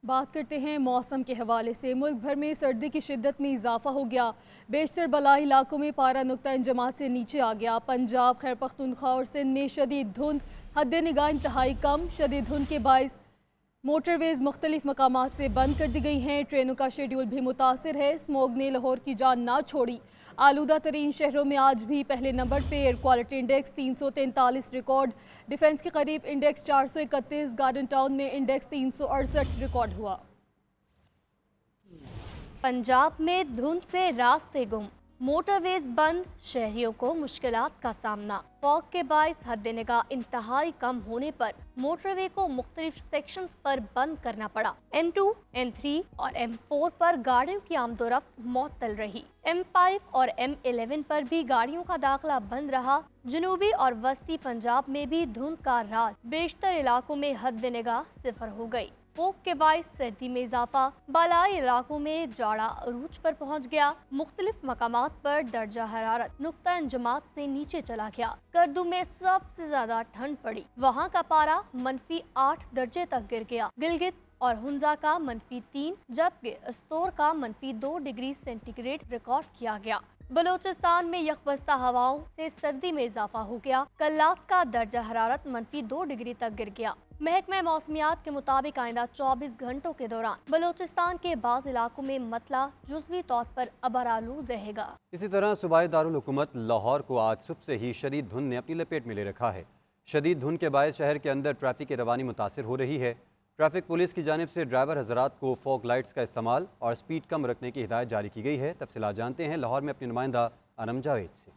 बात करते हैं मौसम के हवाले से। मुल्क भर में सर्दी की शिद्दत में इजाफा हो गया। बेशतर बलाई इलाकों में पारा नुक्ता इंजमात से नीचे आ गया। पंजाब, खैबर पख्तूनख्वा और सिंध में शदीद धुंध, हद निगाह इंतहाई कम। शदीद धुंध के बाइस मोटरवेज मुख्तलिफ मकामात से बंद कर दी गई हैं। ट्रेनों का शेड्यूल भी मुतासिर है। स्मोग ने लाहौर की जान ना छोड़ी। आलूदा तरीन शहरों में आज भी पहले नंबर पे air quality index 343 record. Defence के करीब इंडेक्स 431, गार्डन टाउन में इंडेक्स 368 रिकॉर्ड हुआ। पंजाब में धुंध से रास्ते गुम, मोटरवेज बंद, शहरियों को मुश्किलात का सामना। फॉग के बाइस हद निगाह इंतहाई कम होने पर मोटरवे को मुख्तलिफ सेक्शंस पर बंद करना पड़ा। M2, M3 और M4 पर गाड़ियों की आमदोरफ्त मुअत्तल रही। M5 और M11 पर भी गाड़ियों का दाखिला बंद रहा। जनूबी और वस्ती पंजाब में भी धुंध का राज, बेशतर इलाकों में हद निगाह सिफर हो गई। फॉग के बाइस सर्दी में इजाफा, बालाई इलाकों में जाड़ा अरूज पर पहुंच गया। मुख्तलिफ मकामात पर दर्जा हरारत नुक्ता इंजमात से नीचे चला गया। करदू में सबसे ज्यादा ठंड पड़ी, वहां का पारा -8 दर्जे तक गिर गया। गिलगित और हुंजा का -3, जबकि अस्तोर का -2 डिग्री सेंटीग्रेड रिकॉर्ड किया गया। बलोचिस्तान में यकबस्ता हवाओं से सर्दी में इजाफा हो गया। कल्लात का दर्जा हरारत -2 डिग्री तक गिर गया। महकमा मौसमियात के मुताबिक आइंदा 24 घंटों के दौरान बलोचिस्तान के बाज़ इलाकों में मतला जुज़वी तौर पर अबरालूद रहेगा। इसी तरह सूबाई दारुल हुकूमत लाहौर को आज सुबह से ही शदीद धुंध ने अपनी लपेट में ले रखा है। शदीद धुंध के बायस शहर के अंदर ट्रैफिक की रवानी मुतासिर हो रही है। ट्रैफिक पुलिस की जानिब से ड्राइवर हजरात को फॉग लाइट्स का इस्तेमाल और स्पीड कम रखने की हिदायत जारी की गई है। तफसीलात जानते हैं लाहौर में अपनी नुमाइंदा अनम जावेद से।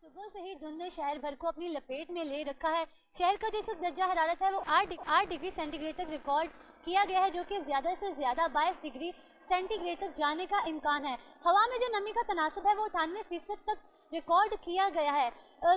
सुबह से ही धुंध ने शहर भर को अपनी लपेट में ले रखा है। शहर का जो इस वक्त दर्जा हरारत है वो 8 डिग्री सेंटीग्रेड तक रिकॉर्ड किया गया है, जो कि ज्यादा से ज्यादा 22 डिग्री सेंटीग्रेड तक जाने का इम्कान है। हवा में जो नमी का तनासब है वो 98% तक रिकॉर्ड किया गया है।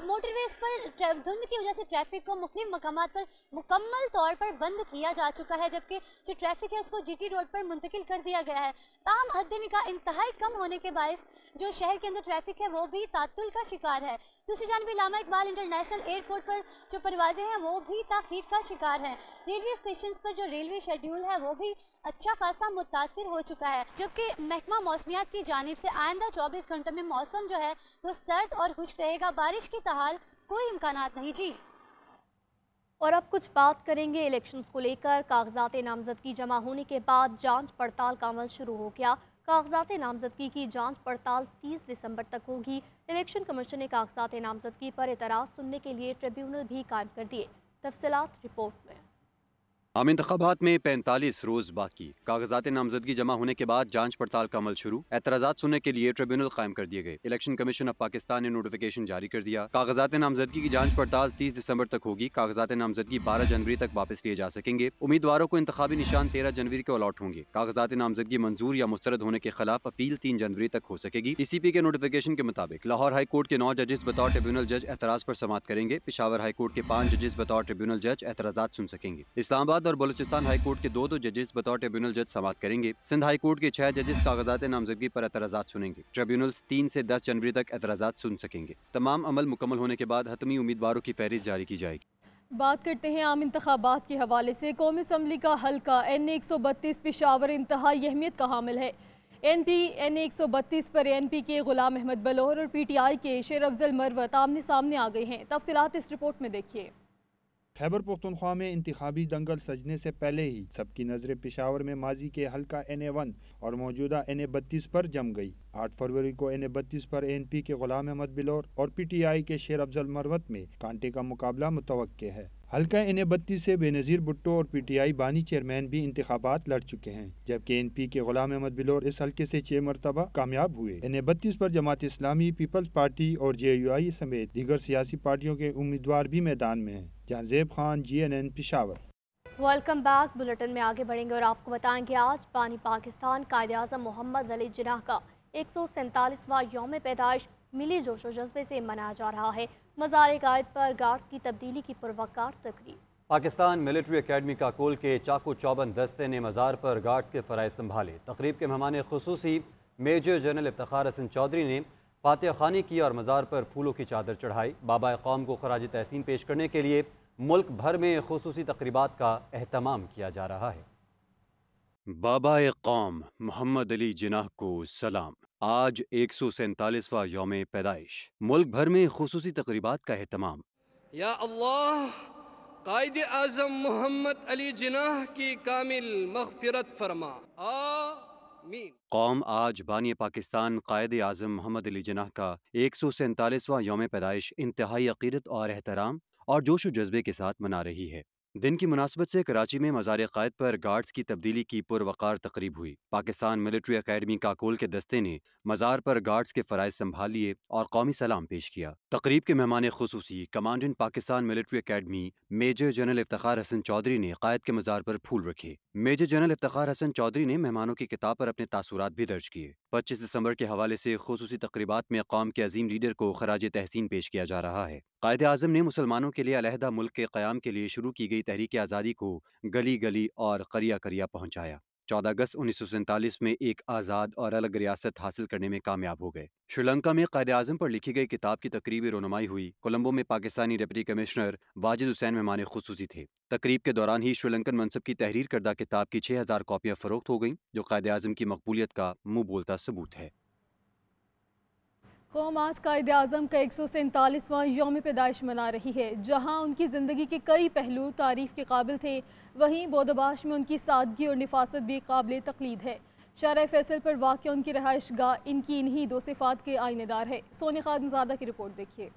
मोटरवेज पर धुंध की वजह से ट्रैफिक को मुख्तलिफ मकामात पर मुकम्मल तौर पर बंद किया जा चुका है, जबकि जो ट्रैफिक है उसको GT रोड पर मुंतकिल कर दिया गया है। ताहम हद का इंतहाई कम होने के बायस जो शहर के अंदर ट्रैफिक है वो भी तातुल का शिकार है। दूसरी जानब इलामा इकबाल इंटरनेशनल एयरपोर्ट पर जो परवाजें हैं वो भी ताखीर का शिकार हैं। रेलवे स्टेशन पर जो रेलवे शेड्यूल है वो भी अच्छा खासा मुतासिर हो चुका है, जबकि महकमा मौसमियात की जानिब से आइंदा 24 घंटों में मौसम जो है वो सर्द और खुश्क रहेगा। बारिश की ताहाल कोई इम्कानात नहीं जी। और अब कुछ बात करेंगे इलेक्शंस को लेकर। कागजात नामजदगी जमा होने के बाद जांच पड़ताल का अमल शुरू हो गया। कागजात नामजदगी की जांच पड़ताल 30 दिसंबर तक होगी। इलेक्शन कमीशन ने कागजात नामजदगी पर एतराज़ सुनने के लिए ट्रिब्यूनल भी कायम कर दिए। तफसीलात रिपोर्ट में। आम इंतखाबात में 45 रोज बाकी। कागजात नामजदगी जमा होने के बाद जांच पड़ताल का अमल शुरू। एतराज़ात सुनने के लिए ट्रिब्यूनल कायम कर दिए गए। इलेक्शन कमीशन ऑफ पाकिस्तान ने नोटिफिकेशन जारी कर दिया। कागजात नामजदगी की जांच पड़ताल 30 दिसंबर तक होगी। कागजात नामजदगी 12 जनवरी तक वापस लिए जा सकेंगे। उम्मीदवारों को इंतखाबी निशान 13 जनवरी को अलॉट होंगे। कागजात नामजदगी मंजूर या मुस्तरद होने के खिलाफ अपील 3 जनवरी तक हो सकेगी। PCP के नोटिफिकेशन के मुताबिक लाहौर हाई कोर्ट के 9 जजेस बतौर ट्रिब्यूनल जज एतराज़ पर समाअत करेंगे। पेशावर हाई कोर्ट के 5 जजेस बतौर ट्रिब्यूनल जज एतराज़ात सुन सकेंगे। इस्लामाबाद और बलूचिस्तान हाई कोर्ट के 2 जजेस बतौर ट्रिब्यूनल जज समाअत करेंगे। सिंध हाई कोर्ट के 6 जजेस कागजात नामजदगी पर एतराज़ात सुनेंगे। ट्रिब्यूनल्स 3 से 10 जनवरी तक एतराज़ात सुन सकेंगे। तमाम अमल मुकम्मल होने के बाद हतमी उम्मीदवारों की फहरिस्त जारी की जाएगी। बात करते हैं आम इंतखाबात के हवाले से। कौमी असम्बली का हल्का NA 132 पेशावर इंतहाई अहमियत का हामिल है। NA 132 पर ANP के गुलाम अहमद बलोर और PTI के शेर अफजल मरवत आमने सामने आ गए हैं। तफसीलात इस रिपोर्ट में देखिए। खैबर पख्तूनख्वा में इंतखाबी दंगल सजने से पहले ही सबकी नज़रें पेशावर में माजी के हल्का NA 1 और मौजूदा NA 32 पर जम गई। 8 फरवरी को NA 32 पर ANP के गुलाम अहमद बिलोर और PTI के शेर अफजल मरवत में कांटे का मुकाबला मुतवक्के है। हल्का NA 32 से बेनज़ीर भुट्टो और PTI बानी चेयरमैन भी इंतखाबात लड़ चुके हैं, जबकि ANP के गुलाम अहमद बिलोर इस हल्के से 6 मरतबा कामयाब हुए। NA 32 पर जमात इस्लामी, पीपल्स पार्टी और JUI समेत दीगर सियासी पार्टियों के उम्मीदवार भी मैदान में हैं। Jahanzeb Khan, GNN Peshawar. Welcome back. Bulletin में आगे बढ़ेंगे और आपको बताएंगे आज बानी पाकिस्तान कायद-ए-आज़म मोहम्मद अली जिन्नाह का 147वां यौम पैदाइश मिली जोशो जज्बे से मनाया जा रहा है। मज़ार कायद पर गार्ड्स की तब्दीली की पुरवकार तकरीब। पाकिस्तान मिलिट्री अकेडमी काकोल के चाकू चौबंद दस्ते ने मज़ार पर गार्ड्स के फ़राइज़ संभाले। तकरीब के मेहमान खुसूसी मेजर जनरल इफ्तिखार हसन चौधरी ने फातिहा खानी की और मज़ार पर फूलों की चादर चढ़ाई। बाबा कौम को खराज तहसीन पेश करने के लिए मुल्क भर में खुसूसी तकरीबात का एहतमाम किया जा रहा है। बाबा-ए कौम मोहम्मद अली जिन्नाह को सलाम। आज 147वां यौम पैदाइश। मुल्क भर में खुसूसी तकरीबात का एहतमाम। या अल्लाह, कायद आज़म मोहम्मद अली जिन्नाह की कामिल मग़फ़िरत फरमा, आमीन। कौम आज बानी पाकिस्तान कायद आज़म मोहम्मद अली जिन्नाह का 147वां यौम पैदाइश इंतहाई अक़ीदत और एहतराम और जोश व जज्बे के साथ मना रही है। दिन की मुनासबत से कराची में मज़ार क़ायद पर गार्ड्स की तब्दीली की पुरवकार तकरीब हुई। पाकिस्तान मिलिट्री अकेडमी काकोल के दस्ते ने मज़ार पर गार्ड्स के फ़राइज़ संभाल लिए और कौमी सलाम पेश किया। तकरीब के मेहमान खुसूसी commandant Pakistan military academy major general Iftikhar Hasan Chaudhry ने क़ायद के मज़ार पर फूल रखे। मेजर जनरल इफ्तिखार हसन चौधरी ने मेहमानों की किताब पर अपने तासुरात भी दर्ज किए। 25 दिसंबर के हवाले से खुसूसी तकरीबात में कौम के अजीम लीडर को खराज तहसीन पेश किया जा रहा है। कायद आज़म ने मुसलमानों के लिए अलहदा मुल्क के क़याम के लिए शुरू की गई तहरीक आज़ादी को गली गली और करिया करिया पहुँचाया। 14 अगस्त 1947 में एक आज़ाद और अलग रियासत हासिल करने में कामयाब हो गए। श्रीलंका में कायद आज़म पर लिखी गई किताब की तकरीबी रोनुमाई हुई। कोलंबो में पाकिस्तानी डिप्टी कमिश्नर वाजिद हुसैन मेहमान खुसूसी थे। तकरीब के दौरान ही श्रीलंकन मनसब की तहरीर करदा किताब की 6000 कॉपियाँ फ़रोख्त हो गईं, जो कायद आज़म की मकबूलियत का मुँह बोलता सबूत है। कौम आज कायद आज़म का 147वां यौम पैदाइश मना रही है। जहाँ उनकी ज़िंदगी के कई पहलू तारीफ़ के काबिल थे, वहीं बोदबाश में उनकी सादगी और निफासत भी काबिल तक़लीद है। शाहराह फैसल पर वाक़ उनकी रहाइश गाह इनकी इन्हीं दो सिफ़ात के आइनेदार है। सोनी खादिमज़ादा की रिपोर्ट देखिए।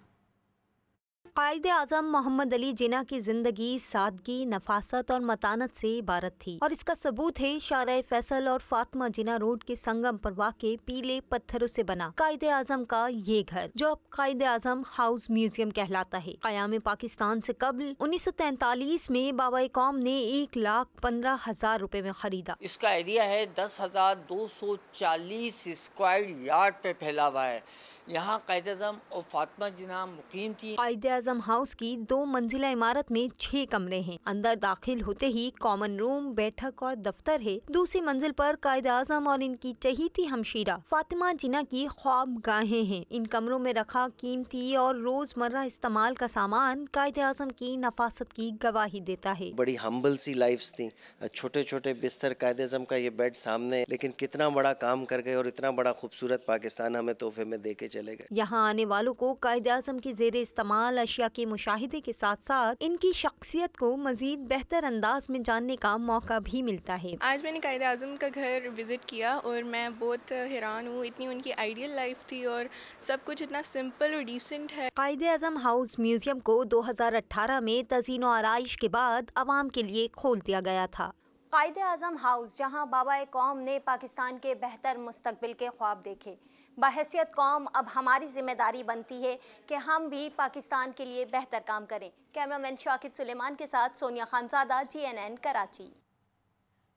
कायद आज़म मोहम्मद अली जिन्नाह की ज़िंदगी सादगी, नफासत और मतानत से इबारत थी और इसका सबूत है शाहराह फैसल और फातिमा जिन्नाह रोड के संगम पर वाक़े पीले पत्थरों से बना कायद आज़म का ये घर, जो अब कायद आज़म हाउस म्यूजियम कहलाता है। क़याम पाकिस्तान से कबल 1943 में बाबा कौम ने 1,15,000 रुपए में खरीदा। इसका एरिया है 10,240 स्क्वायर यार्ड पे फैला हुआ है। यहाँ कायद आज़म और फातिमा जिन्नाह मुकीम थी। कायद आज़म हाउस की 2 मंजिला इमारत में 6 कमरे हैं। अंदर दाखिल होते ही कॉमन रूम, बैठक और दफ्तर है। दूसरी मंजिल पर कायद आज़म और इनकी चहीती हमशीरा फातिमा जिन्नाह की ख्वाब गाहें हैं। इन कमरों में रखा कीमती और रोजमर्रा इस्तेमाल का सामान कायद आज़म की नफासत की गवाही देता है। बड़ी हम्बल सी लाइफ्स थी, छोटे छोटे बिस्तर, कायद आज़म का ये बेड सामने, लेकिन कितना बड़ा काम कर गए और इतना बड़ा खूबसूरत पाकिस्तान हमें तोहफे में दे के चले गए। यहाँ आने वालों को कायद आज़म की ज़ेरे इस्तेमाल अशिया के मुशाहिदे के साथ साथ इनकी शख्सियत को मजीद बेहतर अंदाज में जानने का मौका भी मिलता है। आज मैंने कायद आज़म का घर विजिट किया और मैं बहुत हैरान हूँ। इतनी उनकी आइडियल लाइफ थी और सब कुछ इतना सिंपल और डिसेंट है। कायद आज़म हाउस म्यूजियम को 2018 में तज़ीन व आराइश के बाद आवाम के लिए खोल दिया गया था। कायद आज़म हाउस, जहां बाबा कौम ने पाकिस्तान के बेहतर मुस्तकबिल के ख्वाब देखे। बहैसियत कौम अब हमारी जिम्मेदारी बनती है कि हम भी पाकिस्तान के लिए बेहतर काम करें। कैमरामैन शाकिर सुलेमान के साथ सोनिया खानज़ादा, GNN कराची।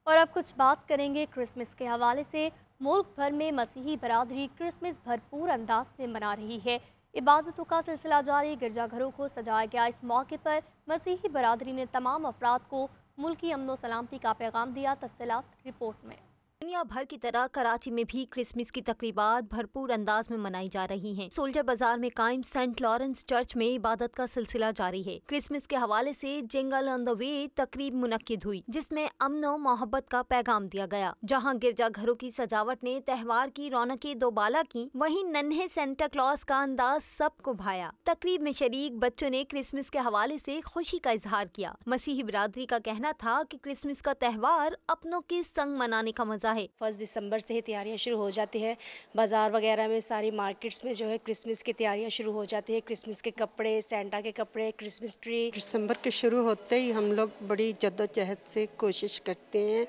और अब कुछ बात करेंगे क्रिसमस के हवाले से। मुल्क भर में मसीही बरादरी क्रिसमस भरपूर अंदाज से मना रही है। इबादतों का सिलसिला जारी, गिरजाघरों को सजाया गया। इस मौके पर मसीही बरादरी ने तमाम अफराद को मुल्की अमन व सलामती का पैगाम दिया। तफसीलात रिपोर्ट में। दुनिया भर की तरह कराची में भी क्रिसमस की तकरीबात भरपूर अंदाज में मनाई जा रही हैं। सोल्जर बाजार में कायम सेंट लॉरेंस चर्च में इबादत का सिलसिला जारी है। क्रिसमस के हवाले से जिंगल ऑन द वे तकरीब मुनक्किद हुई, जिसमें अमन और मोहब्बत का पैगाम दिया गया। जहां गिरजाघरों की सजावट ने त्यौहार की रौनकें दोबाला की, वहीं नन्हे सेंटा क्लॉज का अंदाज सबको भाया। तकरीब में शरीक बच्चों ने क्रिसमस के हवाले से खुशी का इजहार किया। मसीही बिरादरी का कहना था कि क्रिसमस का त्यौहार अपनों के संग मनाने का मजा है। 1 दिसंबर से ही तैयारियां शुरू हो जाती है। बाज़ार वगैरह में, सारी मार्केट्स में जो है क्रिसमस की तैयारियां शुरू हो जाती है। क्रिसमस के कपड़े, सेंटा के कपड़े, क्रिसमस ट्री। दिसंबर के शुरू होते ही हम लोग बड़ी जद्दोजहद से कोशिश करते हैं।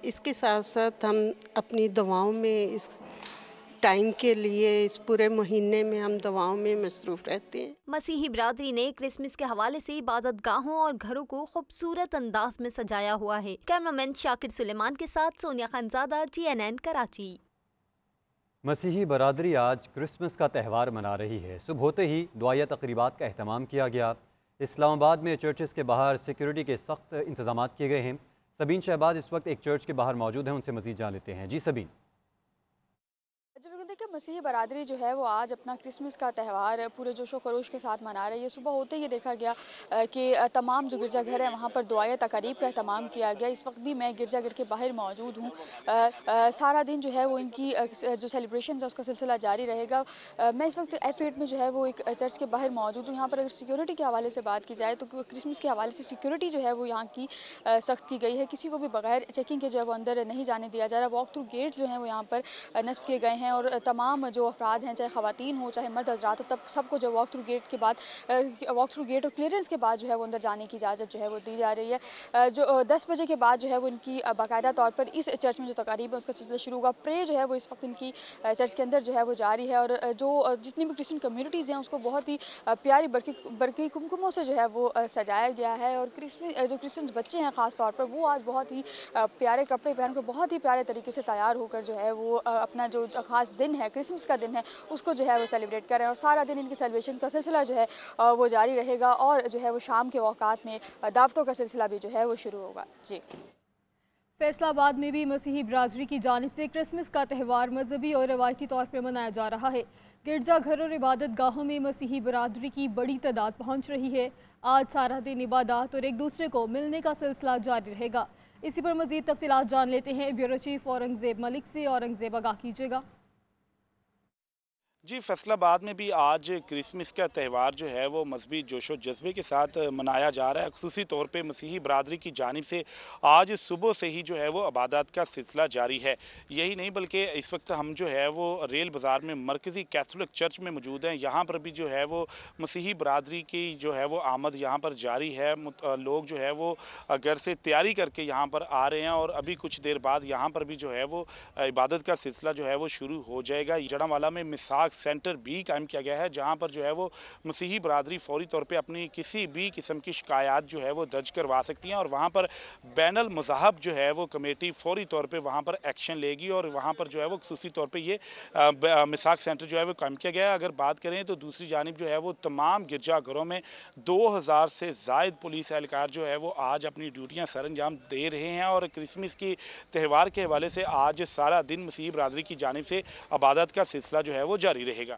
इसके साथ साथ हम अपनी दुआओं में इस टाइम के लिए, इस पूरे महीने में हम दुआओं में मसरूफ़ रहते हैं। मसीही बिरादरी ने क्रिसमस के हवाले से इबादत गाहों और घरों को खूबसूरत अंदाज में सजाया हुआ है। कैमरामैन शाकिर सुलेमान के साथ सोनिया खानज़ादा, GNN कराची। मसीही बरादरी आज क्रिसमस का त्यौहार मना रही है। सुबह होते ही दुआया तकरीबात का अहतमाम किया गया। इस्लामाबाद में चर्चेस के बाहर सिक्योरिटी के सख्त इंतजाम किए गए हैं। सबीन शहबाज इस वक्त एक चर्च के बाहर मौजूद हैं, उनसे मजीद जान लेते हैं। जी सबीन। जब देखिए मसीही बरादरी जो है वो आज अपना क्रिसमस का त्यौहार पूरे जोशो खरोश के साथ मना रही है। सुबह होते ही देखा गया कि तमाम जो गिरजाघर है वहाँ पर दुआए तकारीब का अहतमाम किया गया। इस वक्त भी मैं गिरजाघर के बाहर मौजूद हूँ। सारा दिन जो है वो इनकी जो सेलिब्रेशन है उसका सिलसिला जारी रहेगा। मैं इस वक्त F8 में जो है वो एक चर्च के बाहर मौजूद हूँ। यहाँ पर अगर सिक्योरिटी के हवाले से बात की जाए तो क्रिसमस के हवाले से सिक्योरिटी जो है वो यहाँ की सख्त की गई है। किसी को भी बगैर चेकिंग के जो है वो अंदर नहीं जाने दिया जा रहा। वॉक थ्रू गेट जो है वो यहाँ पर नस्ब किए गए हैं और तमाम जो अफराद हैं, चाहे ख़वातीन हो चाहे मर्द हज़रात हो, तब सबको जो वॉक थ्रू गेट के बाद वॉक थ्रू गेट और क्लियरेंस के बाद जो है वो अंदर जाने की इजाज़त जो है वो दी जा रही है। जो 10 बजे के बाद जो है वो इनकी बाकायदा तौर पर इस चर्च में जो तकारीब है उसका सिलसिला शुरू होगा। प्रे जो है वो इस वक्त इनकी चर्च के अंदर जो है वो जारी है और जो जितनी भी क्रिश्चियन कम्युनिटीज़ हैं उसको बहुत ही प्यारी बरकी कुमकुमों से जो है वो सजाया गया है। और जो क्रिश्चियन बच्चे हैं ख़ास तौर पर वो आज बहुत ही प्यारे कपड़े पहनकर बहुत ही प्यारे तरीके से तैयार होकर जो है वो अपना जो ख़ास दिन है, क्रिसमस का दिन है, उसको जो है वो सेलिब्रेट करें। और सारा दिन इनकी सेलिब्रेशन का सिलसिला जो है वो जारी रहेगा और जो है वो शाम के औकात में दावतों का सिलसिला भी जो है वो शुरू होगा। जी। फैसलाबाद में भी मसीही बरादरी की जानिब से क्रिसमस का त्यौहार मजहबी और रवायती तौर पर मनाया जा रहा है। गिरजाघर और इबादत गाहों में मसीही बरादरी की बड़ी तादाद पहुँच रही है। आज सारा दिन इबादत और एक दूसरे को मिलने का सिलसिला जारी रहेगा। इसी पर मज़ीद तफसीलात जान लेते हैं ब्यूरो चीफ औरंगज़ेब मलिक से। औरंगज़ेब आगाह कीजिएगा। जी, फैसलाबाद में भी आज क्रिसमस का त्यौहार जो है वो मजहबी जोशो जज्बे के साथ मनाया जा रहा है। खुसूसी तौर पे मसीही बरादरी की जानिब से आज सुबह से ही जो है वो इबादत का सिलसिला जारी है। यही नहीं बल्कि इस वक्त हम जो है वो रेल बाज़ार में मरकज़ी कैथोलिक चर्च में मौजूद हैं। यहाँ पर भी जो है वो मसीही बरादरी की जो है वो आमद यहाँ पर जारी है। लोग जो है वो घर से तैयारी करके यहाँ पर आ रहे हैं और अभी कुछ देर बाद यहाँ पर भी जो है वो इबादत का सिलसिला जो है वो शुरू हो जाएगा। जड़ावाला में मिसाक सेंटर भी कायम किया गया है जहां पर जो है वो मसीही बरादरी फौरी तौर पे अपनी किसी भी किस्म की शिकायत जो है वो दर्ज करवा सकती हैं और वहां पर बैनल मज़हब जो है वो कमेटी फौरी तौर पे वहां पर एक्शन लेगी और वहां पर जो है वो खुसूसी तौर पे ये मिसाक सेंटर जो है वो कायम किया गया है। अगर बात करें तो दूसरी जानिब जो है वो तमाम गिरजाघरों में 2000 से ज़ायद पुलिस एहलकार जो है वो आज अपनी ड्यूटियाँ सर अंजाम दे रहे हैं और क्रिसमस की त्यौहार के हवाले से आज सारा दिन मसीही बरादरी की जानिब से इबादत का सिलसिला जो है वो जारी रहेगा।